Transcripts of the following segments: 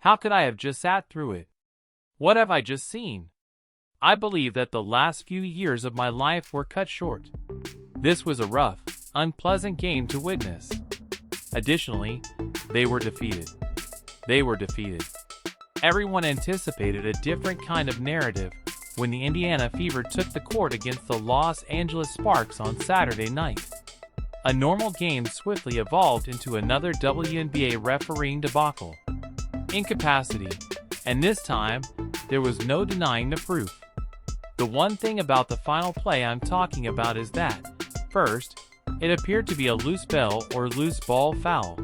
How could I have just sat through it? What have I just seen? I believe that the last few years of my life were cut short. This was a rough, unpleasant game to witness. Additionally, they were defeated. Everyone anticipated a different kind of narrative when the Indiana Fever took the court against the Los Angeles Sparks on Saturday night. A normal game swiftly evolved into another WNBA refereeing debacle. Incapacity, and this time, there was no denying the proof. The one thing about the final play I'm talking about is that, first, it appeared to be a loose bell or loose ball foul,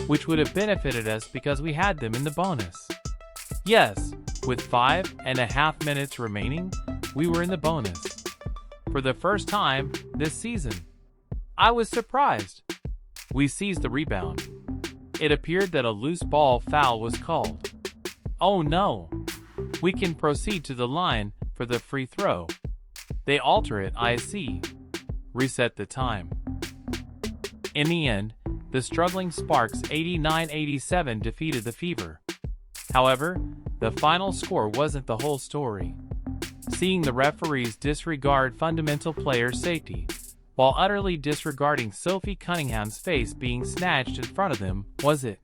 which would have benefited us because we had them in the bonus. Yes, with 5.5 minutes remaining, we were in the bonus. For the first time this season, I was surprised. We seized the rebound. It appeared that a loose ball foul was called. Oh no! We can proceed to the line for the free throw. They alter it, I see. Reset the time. In the end, the struggling Sparks 89-87 defeated the Fever. However, the final score wasn't the whole story. Seeing the referees disregard fundamental player safety, while utterly disregarding Sophie Cunningham's face being snatched in front of them, was it?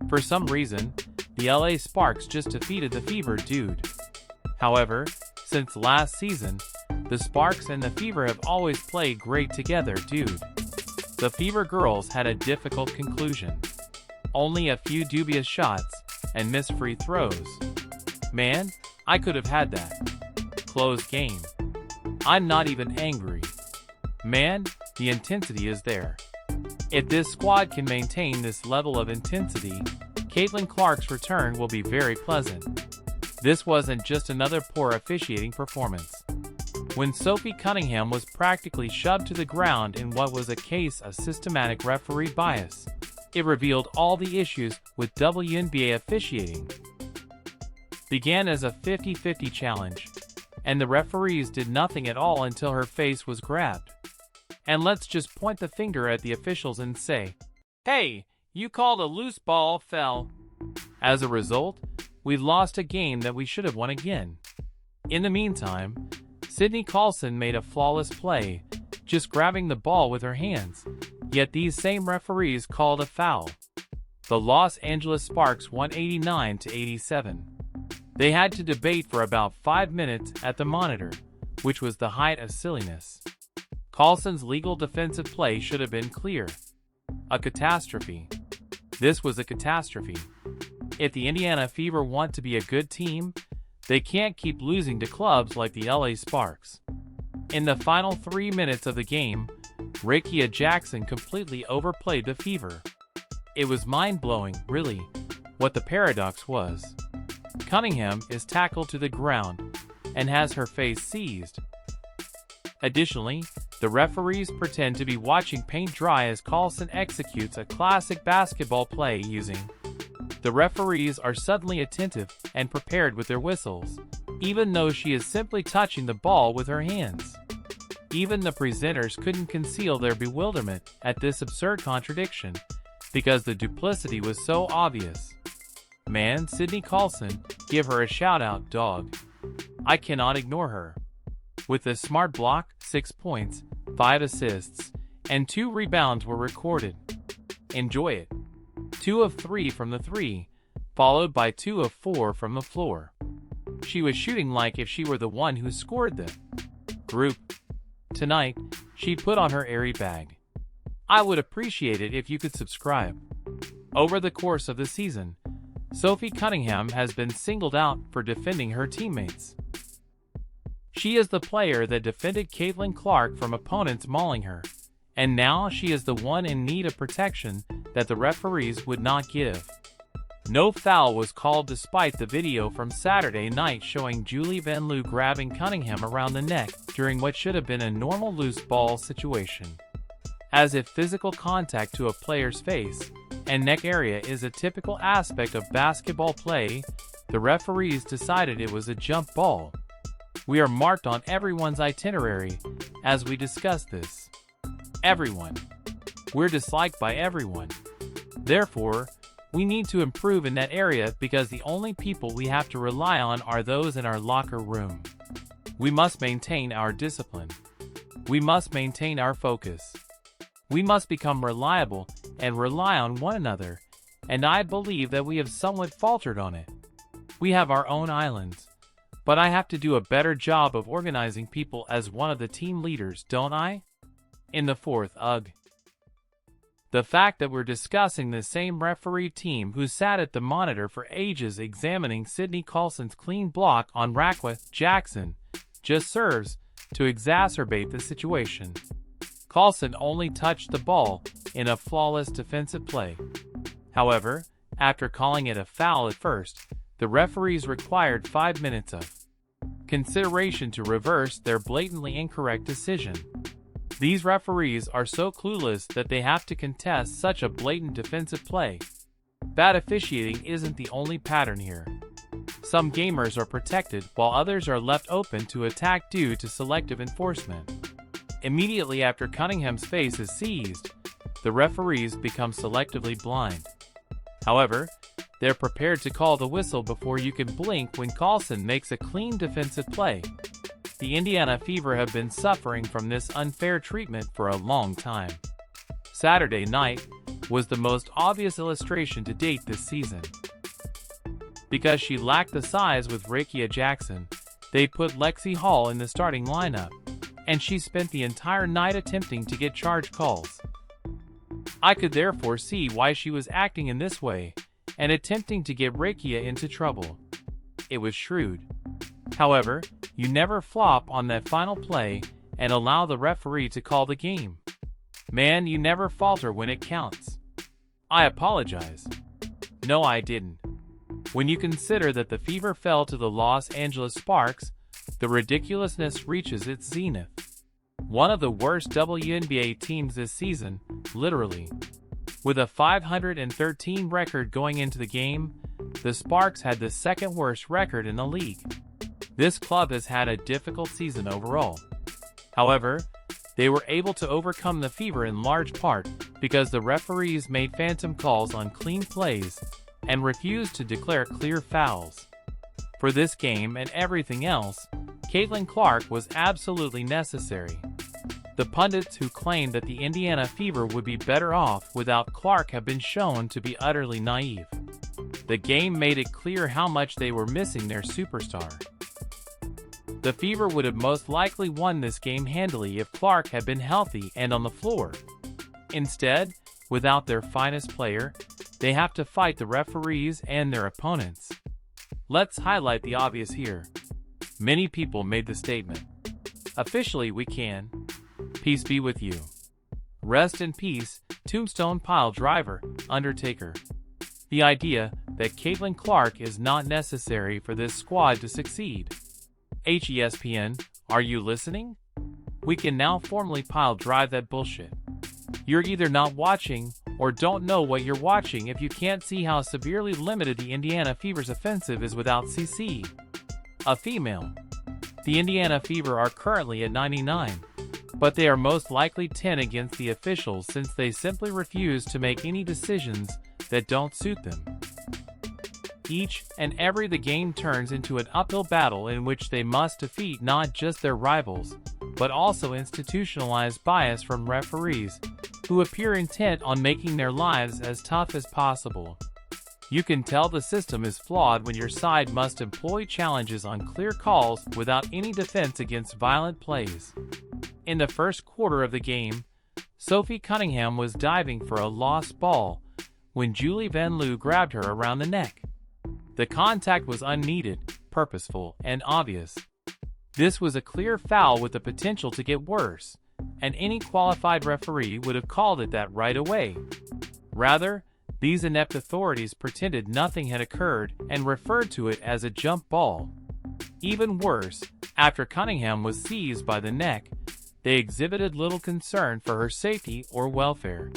For some reason, the LA Sparks just defeated the Fever, dude. However, since last season, the Sparks and the Fever have always played great together, dude. The Fever girls had a difficult conclusion. Only a few dubious shots and missed free throws. Man, I could have had that. Close game. I'm not even angry. Man, the intensity is there. If this squad can maintain this level of intensity, Caitlin Clark's return will be very pleasant. This wasn't just another poor officiating performance. When Sophie Cunningham was practically shoved to the ground in what was a case of systematic referee bias, it revealed all the issues with WNBA officiating. Began as a 50-50 challenge, and the referees did nothing at all until her face was grabbed. And let's just point the finger at the officials and say, "Hey, you called a loose ball foul." As a result, we lost a game that we should have won again. In the meantime, Sydney Carlson made a flawless play, just grabbing the ball with her hands, yet these same referees called a foul. The Los Angeles Sparks won 89-87. They had to debate for about 5 minutes at the monitor, which was the height of silliness. Carlson's legal defensive play should have been clear. A catastrophe. This was a catastrophe. If the Indiana Fever want to be a good team, they can't keep losing to clubs like the LA Sparks. In the final 3 minutes of the game, Rickea Jackson completely overplayed the Fever. It was mind-blowing, really, what the paradox was. Cunningham is tackled to the ground and has her face seized. Additionally, the referees pretend to be watching paint dry as Carlson executes a classic basketball play using. The referees are suddenly attentive and prepared with their whistles, even though she is simply touching the ball with her hands. Even the presenters couldn't conceal their bewilderment at this absurd contradiction, because the duplicity was so obvious. Man, Sydney Carlson, give her a shout-out, dog. I cannot ignore her. With a smart block, 6 points, 5 assists, and 2 rebounds were recorded. Enjoy it. 2 of 3 from the 3, followed by 2 of 4 from the floor. She was shooting like if she were the one who scored the group. Tonight, she put on her airy bag. I would appreciate it if you could subscribe. Over the course of the season, Sophie Cunningham has been singled out for defending her teammates. She is the player that defended Caitlin Clark from opponents mauling her, and now she is the one in need of protection that the referees would not give. No foul was called despite the video from Saturday night showing Julie Van Loo grabbing Cunningham around the neck during what should have been a normal loose ball situation. As if physical contact to a player's face and neck area is a typical aspect of basketball play, the referees decided it was a jump ball. We are marked on everyone's itinerary as we discuss this. Everyone. We're disliked by everyone. Therefore, We need to improve in that area because the only people we have to rely on are those in our locker room. We must maintain our discipline. We must maintain our focus. We must become reliable and rely on one another, and I believe that we have somewhat faltered on it. We have our own islands, but I have to do a better job of organizing people as one of the team leaders, don't I? In the fourth UG. The fact that we're discussing the same referee team who sat at the monitor for ages examining Sydney Coulson's clean block on Raquel Jackson just serves to exacerbate the situation. Coulson only touched the ball in a flawless defensive play. However, after calling it a foul at first, the referees required 5 minutes of consideration to reverse their blatantly incorrect decision. These referees are so clueless that they have to contest such a blatant defensive play. Bad officiating isn't the only pattern here. Some gamers are protected while others are left open to attack due to selective enforcement. Immediately after Cunningham's face is seized, the referees become selectively blind. However, they're prepared to call the whistle before you can blink when Coulson makes a clean defensive play. The Indiana Fever have been suffering from this unfair treatment for a long time. Saturday night was the most obvious illustration to date this season. Because she lacked the size with Raquel Jackson, they put Lexi Hall in the starting lineup, and she spent the entire night attempting to get charge calls. I could therefore see why she was acting in this way and attempting to get Raquel into trouble. It was shrewd. However, you never flop on that final play and allow the referee to call the game. Man, you never falter when it counts. I apologize. No, I didn't. When you consider that the Fever fell to the Los Angeles Sparks, the ridiculousness reaches its zenith. One of the worst WNBA teams this season, literally. With a 513 record going into the game, the Sparks had the second worst record in the league. This club has had a difficult season overall. However, they were able to overcome the Fever in large part because the referees made phantom calls on clean plays and refused to declare clear fouls. For this game and everything else, Caitlin Clark was absolutely necessary. The pundits who claimed that the Indiana Fever would be better off without Clark have been shown to be utterly naive. The game made it clear how much they were missing their superstar. The Fever would have most likely won this game handily if Clark had been healthy and on the floor. Instead, without their finest player, they have to fight the referees and their opponents. Let's highlight the obvious here. Many people made the statement, "Officially we can. Peace be with you. Rest in peace, Tombstone Pile Driver, Undertaker." The idea that Caitlin Clark is not necessary for this squad to succeed. ESPN, are you listening? We can now formally pile drive that bullshit. You're either not watching or don't know what you're watching if you can't see how severely limited the Indiana Fever's offensive is without CC, a female. The Indiana Fever are currently at 99, but they are most likely 10 against the officials since they simply refuse to make any decisions that don't suit them. Each and every the game turns into an uphill battle in which they must defeat not just their rivals, but also institutionalized bias from referees, who appear intent on making their lives as tough as possible. You can tell the system is flawed when your side must employ challenges on clear calls without any defense against violent plays. In the first quarter of the game, Sophie Cunningham was diving for a lost ball when Julie Van Loo grabbed her around the neck. The contact was unneeded, purposeful, and obvious. This was a clear foul with the potential to get worse, and any qualified referee would have called it that right away. Rather, these inept authorities pretended nothing had occurred and referred to it as a jump ball. Even worse, after Cunningham was seized by the neck, they exhibited little concern for her safety or welfare.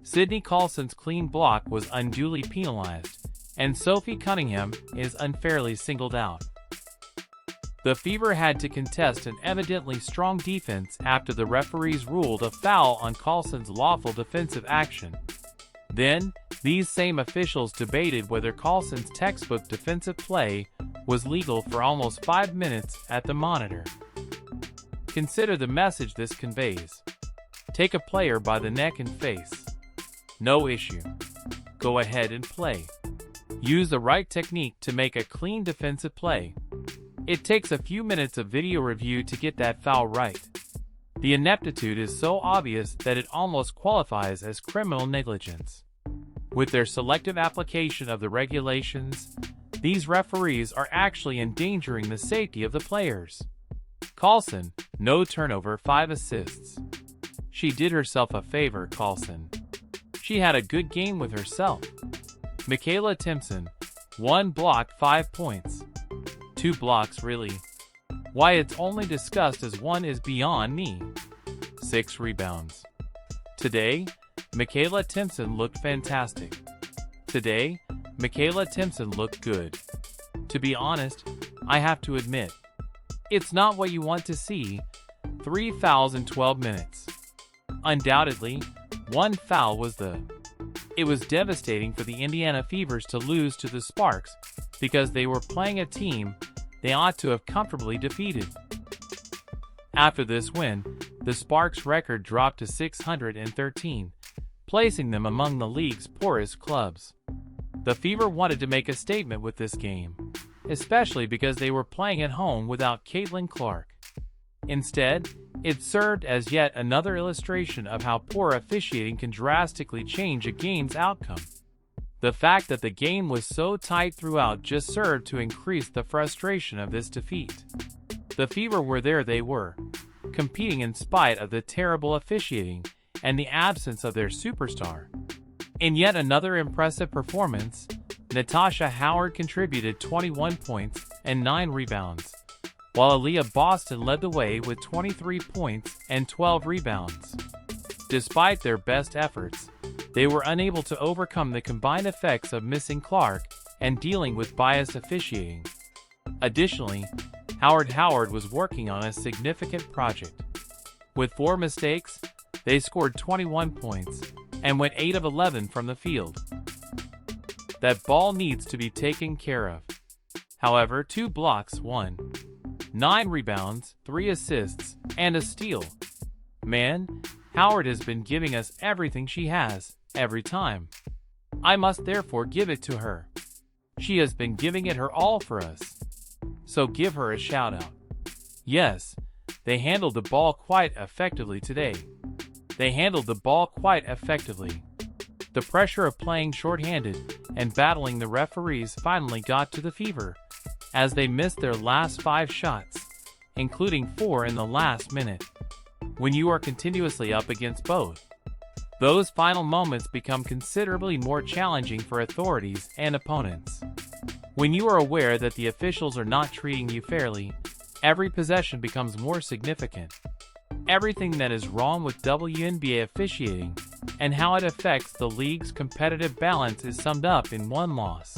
Sydney Coulson's clean block was unduly penalized, and Sophie Cunningham is unfairly singled out. The Fever had to contest an evidently strong defense after the referees ruled a foul on Coulson's lawful defensive action. Then, These same officials debated whether Carlson's textbook defensive play was legal for almost 5 minutes at the monitor. Consider the message this conveys. Take a player by the neck and face. No issue. Go ahead and play. Use the right technique to make a clean defensive play. It takes a few minutes of video review to get that foul right. The ineptitude is so obvious that it almost qualifies as criminal negligence. With their selective application of the regulations, these referees are actually endangering the safety of the players. Carlson, no turnover, 5 assists. She did herself a favor, Carlson. She had a good game with herself. Michaela Timpson, 1 block, 5 points. 2 blocks, really? Why, it's only discussed as 1 is beyond me. 6 rebounds. Today, Michaela Timpson looked fantastic. Today, Michaela Timpson looked good. To be honest, I have to admit, it's not what you want to see. 3 fouls in 12 minutes. Undoubtedly, 1 foul was It was devastating for the Indiana Fevers to lose to the Sparks because they were playing a team they ought to have comfortably defeated. After this win, the Sparks' record dropped to 613, placing them among the league's poorest clubs. The Fever wanted to make a statement with this game, especially because they were playing at home without Caitlin Clark. Instead, it served as yet another illustration of how poor officiating can drastically change a game's outcome. The fact that the game was so tight throughout just served to increase the frustration of this defeat. The Fever were there they were, competing in spite of the terrible officiating and the absence of their superstar. In yet another impressive performance, Natasha Howard contributed 21 points and 9 rebounds, while Aaliyah Boston led the way with 23 points and 12 rebounds. Despite their best efforts, they were unable to overcome the combined effects of missing Clark and dealing with biased officiating. Additionally, Howard was working on a significant project. With 4 mistakes, they scored 21 points and went 8 of 11 from the field. That ball needs to be taken care of. However, 2 blocks, 9 rebounds, 3 assists, and a steal. Man, Howard has been giving us everything she has, every time. I must therefore give it to her. She has been giving it her all for us. So give her a shout out. Yes, they handled the ball quite effectively today. They handled the ball quite effectively. The pressure of playing shorthanded and battling the referees finally got to the Fever, as they missed their last 5 shots, including 4 in the last minute. When you are continuously up against both, those final moments become considerably more challenging for authorities and opponents. When you are aware that the officials are not treating you fairly, every possession becomes more significant. Everything that is wrong with WNBA officiating and how it affects the league's competitive balance is summed up in one loss.